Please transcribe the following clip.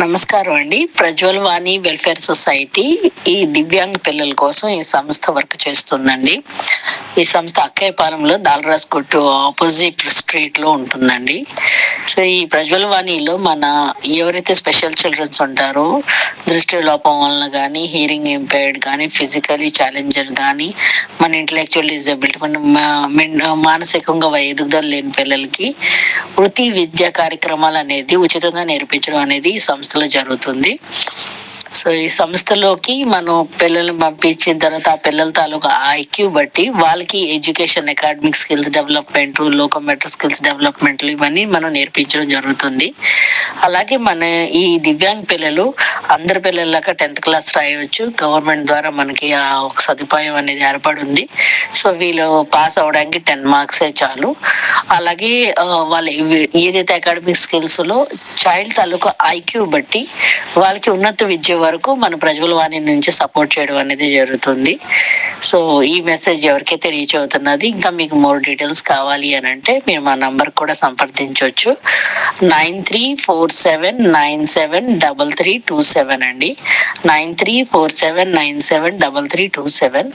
నమస్కారం అండి. ప్రజ్వల్ వాణి welfare society ఈ దివ్యాంగ పిల్లల కోసం ఈ సంస్థ వర్క్ చేస్తుందండి. ఈ సంస్థ అక్కయ్యపాలెంలో దాలరాస్ కొట్టు ఆపోజిట్ స్ట్రీట్ లో ఉంటుందండి. సో ఈ ప్రజ్వల్ వాణిలో మన ఎవరైతే స్పెషల్ చిల్డ్రన్స్ ఉంటారో, దృష్టి లోపం వలన కానీ, హియరింగ్ ఇంపైర్డ్ కానీ, ఫిజికలీ ఛాలెంజర్ కానీ, మన ఇంటలెక్చువల్ డిజబిలిటీ, మానసికంగా ఎదుగుదల లేని పిల్లలకి వృత్తి విద్యా కార్యక్రమాలు అనేది ఉచితంగా నేర్పించడం అనేది ఈ సంస్థలో జరుగుతుంది. సో ఈ సంస్థలోకి మనం పిల్లల్ని పంపించిన తర్వాత ఆ పిల్లల తాలూకా ఐక్యూ బట్టి వాళ్ళకి education, academic skills development, locomotor skills development ఇవన్నీ మనం నేర్పించడం జరుగుతుంది. అలాగే మన ఈ దివ్యాంగ పిల్లలు అందరి పిల్లల్లాగా 10th క్లాస్ రాయవచ్చు. గవర్నమెంట్ ద్వారా మనకి ఆ ఒక సదుపాయం అనేది ఏర్పడింది. సో వీళ్ళు పాస్ అవడానికి 10 మార్క్సే చాలు. అలాగే వాళ్ళు ఏదైతే అకాడమిక్ స్కిల్స్ లో చైల్డ్ తాలూకా ఐక్యూ బట్టి వాళ్ళకి ఉన్నత విద్య వరకు మన ప్రజ్వల్ వాణి నుంచి సపోర్ట్ చేయడం అనేది జరుగుతుంది. సో ఈ మెసేజ్ ఎవరికైతే రీచ్ అవుతున్నది, ఇంకా మీకు మోర్ డీటెయిల్స్ కావాలి అని అంటే మీరు మా నంబర్ కూడా సంప్రదించవచ్చు. 9347973327 అండి. 9347973327.